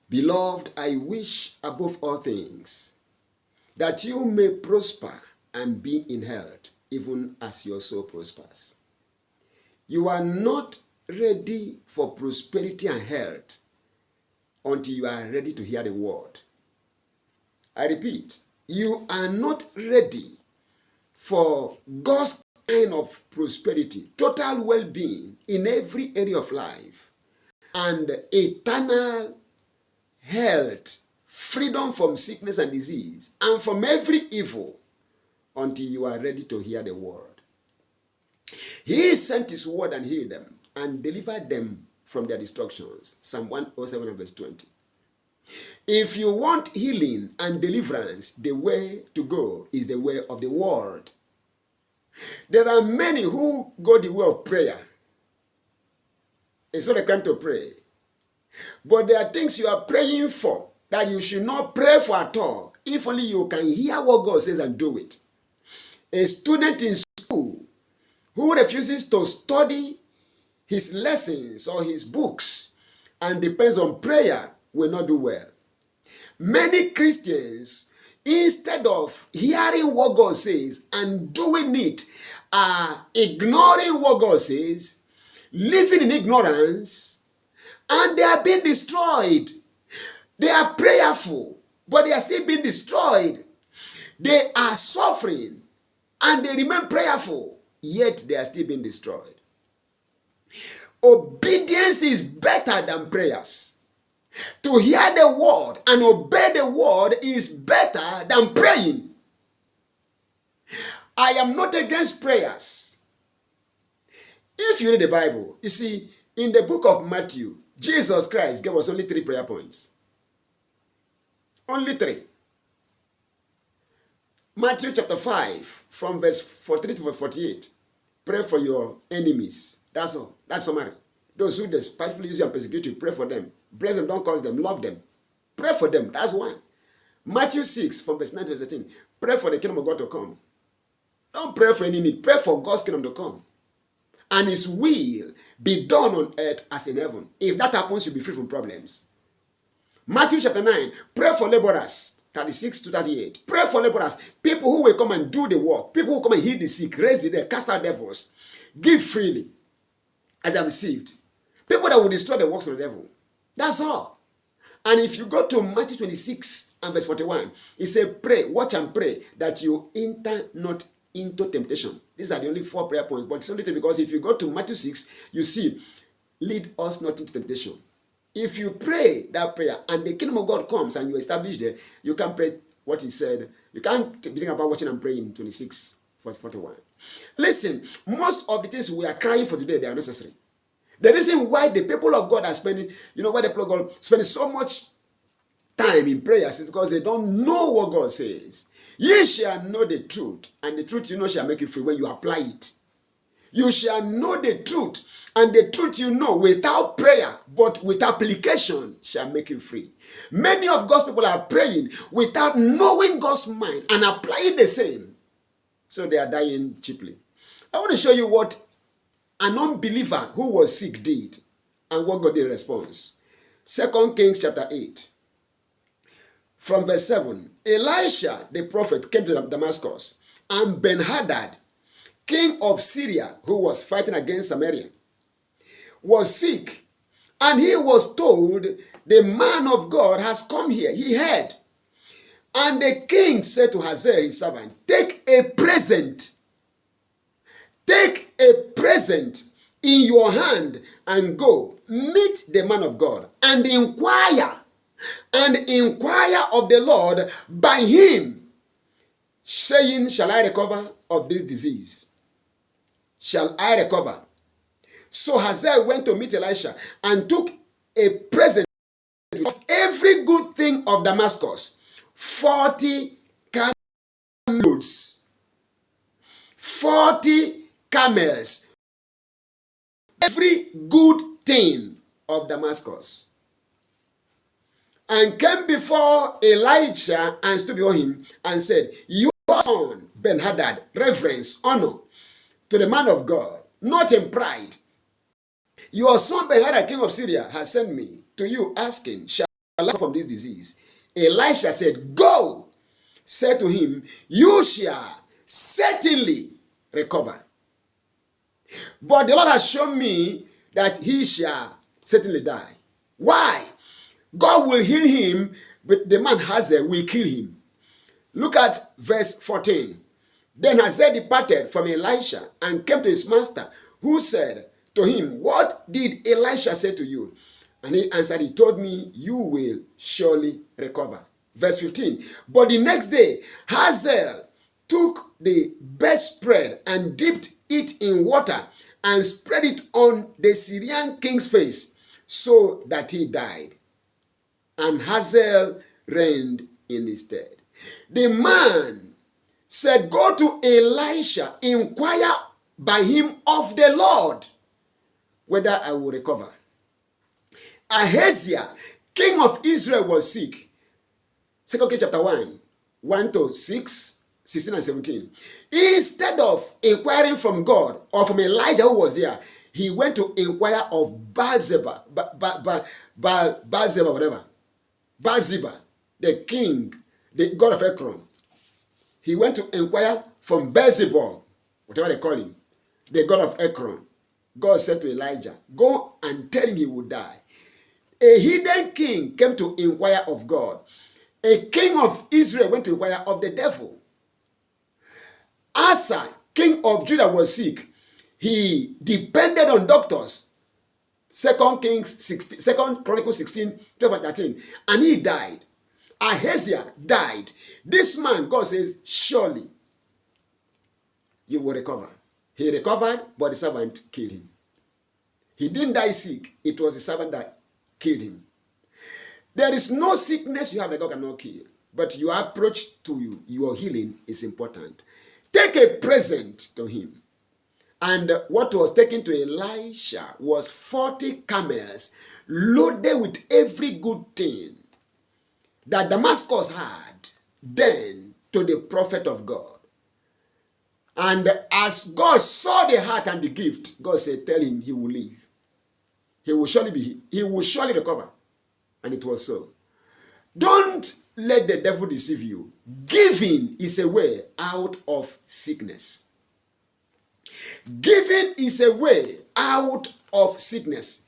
Beloved, I wish above all things that you may prosper and be in health, even as your soul prospers. You are not ready for prosperity and health until you are ready to hear the word. I repeat, you are not ready for God's kind of prosperity, total well-being in every area of life, and eternal health, freedom from sickness and disease, and from every evil until you are ready to hear the word. He sent his word and healed them and delivered them from their destructions. Psalm 107 and verse 20. If you want healing and deliverance, the way to go is the way of the word. There are many who go the way of prayer. It's not a crime to pray. But there are things you are praying for that you should not pray for at all. If only you can hear what God says and do it. A student in school who refuses to study his lessons or his books and depends on prayer will not do well. Many Christians, instead of hearing what God says and doing it, are ignoring what God says, living in ignorance, and they are being destroyed. They are prayerful, but they are still being destroyed. They are suffering, and they remain prayerful, yet they are still being destroyed. Obedience is better than prayers. To hear the word and obey the word is better than praying. I am not against prayers. If you read the Bible, you see, in the book of Matthew, Jesus Christ gave us only 3 prayer points. Only 3. Matthew chapter 5, from verse 43 to verse 48. Pray for your enemies. That's all. That's summary. Those who despitefully use you and persecute you, pray for them. Bless them, don't curse them, love them. Pray for them. That's one. Matthew 6, from verse 9 to verse 13. Pray for the kingdom of God to come. Don't pray for any need. Pray for God's kingdom to come. And his will be done on earth as in heaven. If that happens, you'll be free from problems. Matthew chapter 9. Pray for laborers. 36 to 38. Pray for laborers. People who will come and do the work. People who come and heal the sick, raise the dead, cast out devils. Give freely as they have received. People that will destroy the works of the devil. That's all. And if you go to Matthew 26 and verse 41, it says, pray, watch and pray that you enter not into temptation. These are the only 4 prayer points. But it's only 3 because if you go to Matthew 6, you see, lead us not into temptation. If you pray that prayer and the kingdom of God comes and you establish there, you can pray what he said. You can't be thinking about watching and praying in 26 verse 41. Listen, most of the things we are crying for today, they are necessary. The reason why the people of God are spending, why the people of God spending so much time in prayers is because they don't know what God says. Ye shall know the truth, and the truth shall make you free when you apply it. You shall know the truth, and the truth without prayer, but with application shall make you free. Many of God's people are praying without knowing God's mind and applying the same. So they are dying cheaply. I want to show you what an unbeliever who was sick did and what God did in response. 2 Kings chapter 8. From verse 7. Elisha the prophet came to Damascus, and Ben-Hadad, king of Syria, who was fighting against Samaria, was sick, and he was told, the man of God has come here. He heard. And the king said to Hazael his servant, take a present in your hand and go meet the man of God and inquire of the Lord by him, saying, shall I recover of this disease? Shall I recover? So Hazael went to meet Elisha and took a present of every good thing of Damascus, 40 camels, 40 camels, every good thing of Damascus, and came before Elijah and stood before him and said, your son Ben-Hadad, reverence, honor to the man of God, not in pride. Your son Ben-Hadad, king of Syria, has sent me to you asking, shall alive from this disease. Elisha said, go, said to him, you shall certainly recover. But the Lord has shown me that he shall certainly die. Why? God will heal him, but the man Hazael will kill him. Look at verse 14. Then Hazael departed from Elisha and came to his master, who said to him, what did Elisha say to you? And he answered, he told me, you will surely recover. Verse 15. But the next day, Hazael took the bedspread and dipped it in water and spread it on the Syrian king's face, so that he died. And Hazael reigned in his stead. The man said, go to Elisha, inquire by him of the Lord, whether I will recover. Ahaziah, king of Israel, was sick. 2 Kings chapter 1 to 6, 16 and 17. Instead of inquiring from God or from Elijah who was there, he went to inquire of Baal-zeba, whatever. Baal-zeba, the king, the god of Ekron. He went to inquire from Beelzebub, whatever they call him, the god of Ekron. God said to Elijah, go and tell him he will die. A hidden king came to inquire of God. A king of Israel went to inquire of the devil. Asa, king of Judah, was sick. He depended on doctors. 2 Chronicles 16, 12 and 13. And he died. Ahaziah died. This man, God says, surely you will recover. He recovered, but the servant killed him. He didn't die sick. It was the servant that killed him. There is no sickness you have that God cannot kill. But your approach to your healing is important. Take a present to him. And what was taken to Elisha was 40 camels loaded with every good thing that Damascus had then to the prophet of God. And as God saw the heart and the gift, God said, tell him he will live. He will surely recover. And it was so. Don't let the devil deceive you. Giving is a way out of sickness. Giving is a way out of sickness.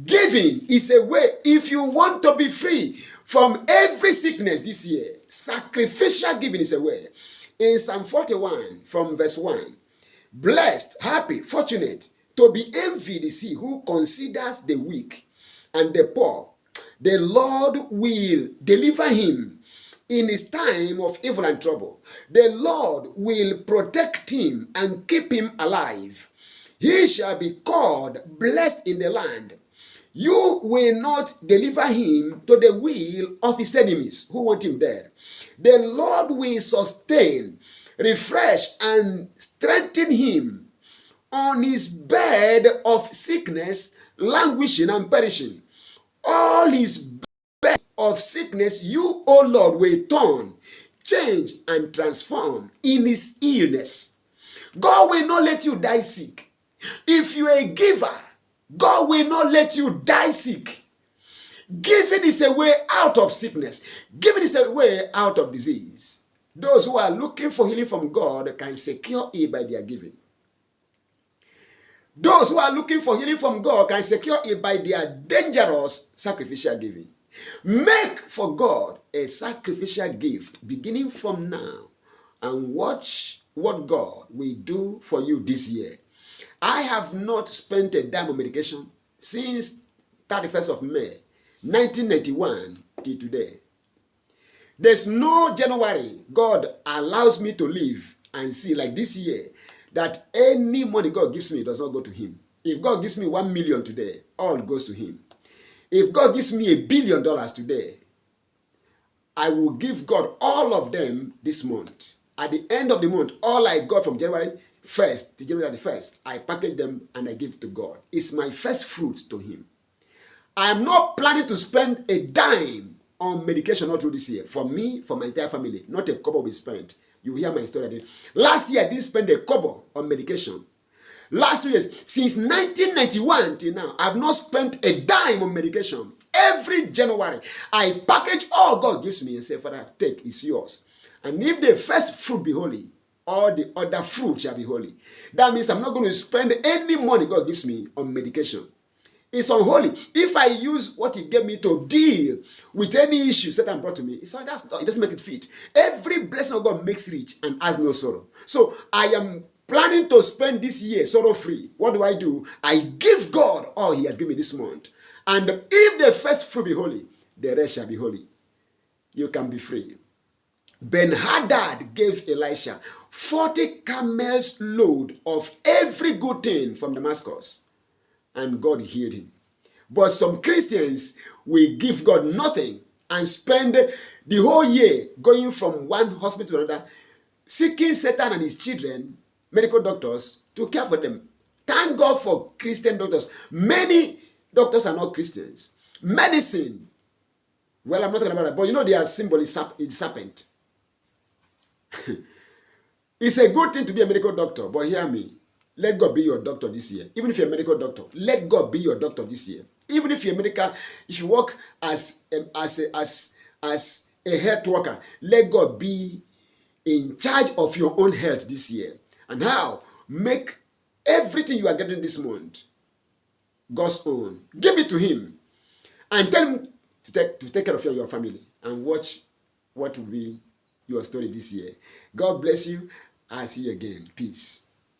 Giving is a way, if you want to be free from every sickness this year, sacrificial giving is a way. In Psalm 41 from verse 1, blessed, happy, fortunate, to be envied is he who considers the weak and the poor. The Lord will deliver him in his time of evil and trouble. The Lord will protect him and keep him alive. He shall be called blessed in the land. You will not deliver him to the will of his enemies who want him dead. The Lord will sustain, refresh, and strengthen him on his bed of sickness, languishing and perishing. All his bed of sickness, you, O Lord, will turn, change, and transform in his illness. God will not let you die sick. If you are a giver, God will not let you die sick. Giving is a way out of sickness. Giving is a way out of disease. Those who are looking for healing from God can secure it by their giving. Those who are looking for healing from God can secure it by their dangerous sacrificial giving. Make for God a sacrificial gift beginning from now and watch what God will do for you this year. I have not spent a dime on medication since 31st of May, 1991 till today. There's no January God allows me to live and see like this year that any money God gives me does not go to him. If God gives me 1 million today, all goes to him. If God gives me $1 billion today, I will give God all of them this month. At the end of the month, all I got from January 1st to January 31st, I package them and I give to God. It's my first fruit to him. I am not planning to spend a dime on medication all through this year. For me, for my entire family, not a kobo will be spent. You hear my story again. Last year, I didn't spend a kobo on medication. Last 2 years, since 1991 till now, I've not spent a dime on medication. Every January, I package all God gives me and say, Father, take, it's yours. And if the first fruit be holy, all the other fruit shall be holy. That means I'm not going to spend any money God gives me on medication. It's unholy. If I use what he gave me to deal with any issues that brought to me, it doesn't make it fit. Every blessing of God makes rich and has no sorrow. So I am planning to spend this year sorrow-free. What do? I give God all he has given me this month. And if the first fruit be holy, the rest shall be holy. You can be free. Ben-Hadad gave Elisha 40 camels load of every good thing from Damascus, and God healed him. But some Christians will give God nothing and spend the whole year going from one hospital to another, seeking Satan and his children, medical doctors, to care for them. Thank God for Christian doctors. Many doctors are not Christians. Medicine, well, I'm not talking about that, but you know their symbol is serpent. It's a good thing to be a medical doctor, but hear me. Let God be your doctor this year. Even if you're a medical doctor, let God be your doctor this year. Even if you're if you work as a health worker, let God be in charge of your own health this year. And how? Make everything you are getting this month God's own. Give it to him. And tell him to take care of you and your family. And watch what will be your story this year. God bless you. I'll see you again. Peace.